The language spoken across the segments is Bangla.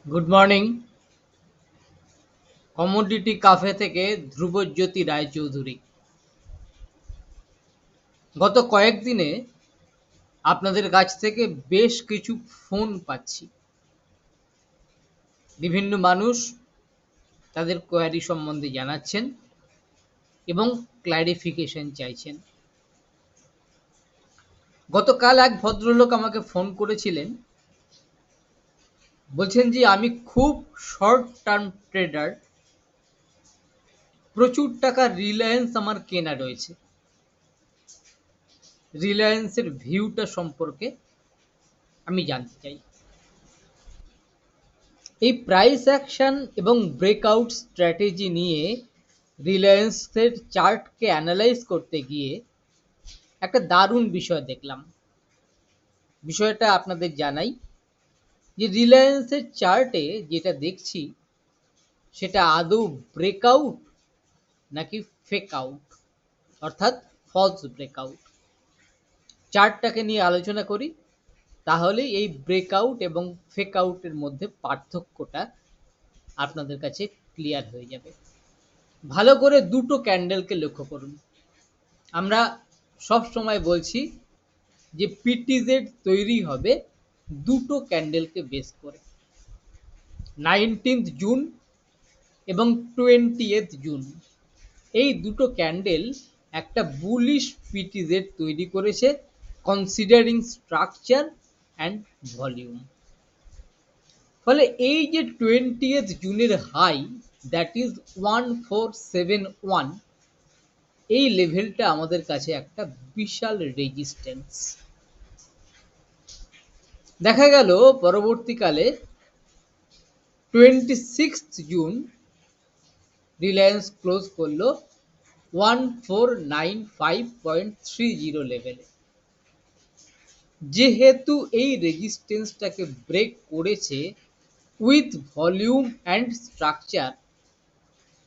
Good morning. কমোডিটি কাফে থেকে ধ্রুবজ্যোতি রায়চৌধুরী। গত কয়েকদিনে আপনাদের কাছ থেকে বেশ কিছু ফোন পাচ্ছি। বিভিন্ন মানুষ তাদের কোয়ারি সম্বন্ধে জানাচ্ছেন এবং ক্ল্যারিফিকেশন চাইছেন। গতকাল এক ভদ্রলোক আমাকে ফোন করেছিলেন, বলছেন যে আমি খুব শর্ট টার্ম ট্রেডার, প্রচুর টাকা রিলায়েন্স আমার কেনা রয়েছে। রিলায়েন্সের ভিউটা সম্পর্কে আমি জানতে চাই। এই প্রাইস অ্যাকশন এবং ব্রেকআউট স্ট্র্যাটেজি নিয়ে রিলায়েন্সের চার্টকে অ্যানালাইজ করতে গিয়ে একটা দারুণ বিষয় দেখলাম। বিষয়টা আপনাদের জানাই যে রিলায়েন্সের চার্টে যেটা দেখছি সেটা আদৌ ব্রেকআউট নাকি ফেক আউট, অর্থাৎ ফলস ব্রেকআউট। চার্টটাকে নিয়ে আলোচনা করি, তাহলে এই ব্রেকআউট এবং ফেক আউটের মধ্যে পার্থক্যটা আপনাদের কাছে ক্লিয়ার হয়ে যাবে। ভালো করে দুটো ক্যান্ডেলকে লক্ষ্য করুন। আমরা সব সময় বলছি যে পিটিজেড তৈরি হবে দুটো ক্যান্ডেলকে বেস করে। 19 জুন এবং 20 জুন এই দুটো ক্যান্ডেল একটা বুলিশ পিটিজেড তৈরি করেছে, কনসিডারিং স্ট্রাকচার অ্যান্ড ভলিউম। ফলে এই যে 20 জুনের হাই, দ্যাট ইজ 1471, এই লেভেলটা আমাদের কাছে একটা বিশাল রেজিস্ট্যান্স। দেখা গেল পরবর্তীকালে 26 জুন রিলায়েন্স ক্লোজ করলো 1495.30 লেভেলে। যেহেতু এই রেজিস্ট্যান্সটাকে ব্রেক করেছে উইথ ভলিউম অ্যান্ড স্ট্রাকচার,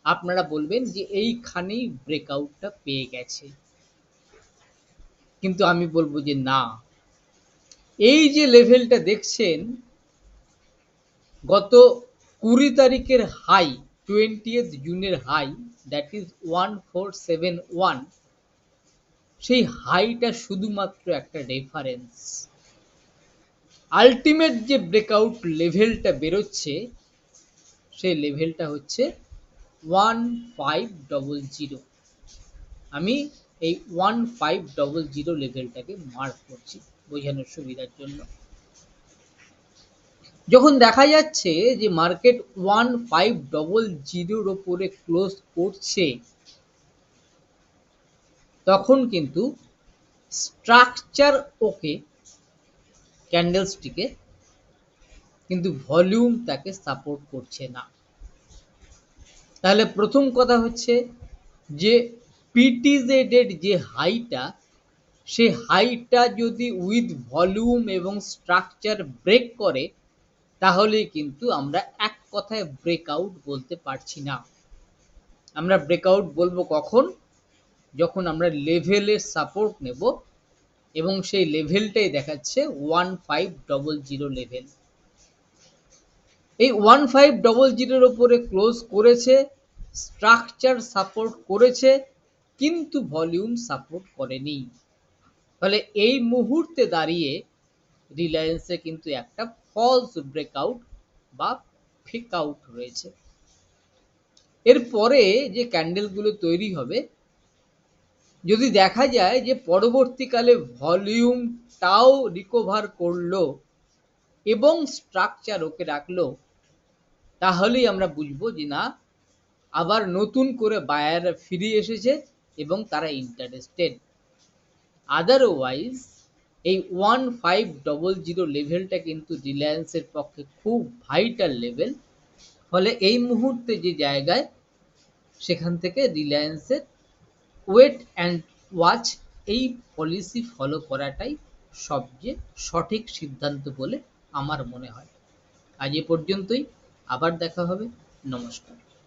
আপনারা বলবেন যে এইখানেই ব্রেকআউটটা পেয়ে গেছে। কিন্তু আমি বলবো যে না, এই যে লেভেলটা দেখছেন, গত 20 তারিখের হাই, 20 জুনের হাই, দ্যাট ইজ 1471, সেই হাইটা শুধুমাত্র একটা রেফারেন্স। আলটিমেট যে ব্রেকআউট লেভেলটা বেরোচ্ছে সেই লেভেলটা হচ্ছে 1500। আমি এই 1500 লেভেলটাকে মার্ক করছি বোঝানোর সুবিধার জন্য। যখন দেখা যাচ্ছে যে মার্কেট 1500 ওপরে ক্লোজ করছে, তখন কিন্তু স্ট্রাকচার ওকে ক্যান্ডেলস্টিকে, কিন্তু ভলিউম তাকে সাপোর্ট করছে না। তাহলে প্রথম কথা হচ্ছে যে পিটিজেড এর যে হাইটা, সে হাইটা যদি উইথ ভলিউম এবং স্ট্রাকচার ব্রেক করে, তাহলে কিন্তু আমরা এক কথায় ব্রেকআউট বলতে পারছি না। আমরা ব্রেকআউট বলবো কখন? যখন আমরা লেভেলের সাপোর্ট নেব এবং সেই লেভেলটাই দেখাচ্ছে 1500 লেভেল। এই 1500 ওপরে ক্লোজ করেছে, স্ট্রাকচার সাপোর্ট করেছে, কিন্তু ভলিউম সাপোর্ট করেনি। ফলে এই মুহূর্তে দাঁড়িয়ে রিলায়েন্সে কিন্তু একটা ফলস ব্রেকআউট বা ফেক আউট রয়েছে। এরপরে যে ক্যান্ডেলগুলো তৈরি হবে, যদি দেখা যায় যে পরবর্তীকালে ভলিউমটাও রিকভার করলো এবং স্ট্রাকচার ওকে রাখলো, তাহলেই আমরা বুঝবো যে না, আবার নতুন করে বায়াররা ফিরে এসেছে এবং তারা ইন্টারেস্টেড। আদারওয়াইজ এই 1500 লেভেলটা কিন্তু রিলায়েন্সের পক্ষে খুব ভাইটাল লেভেল। ফলে এই মুহূর্তে যে জায়গায়, সেখান থেকে রিলায়েন্সের ওয়েট অ্যান্ড ওয়াচ এই পলিসি ফলো করাটাই সবচেয়ে সঠিক সিদ্ধান্ত বলে আমার মনে হয়। আজ এ পর্যন্তই, আবার দেখা হবে। নমস্কার।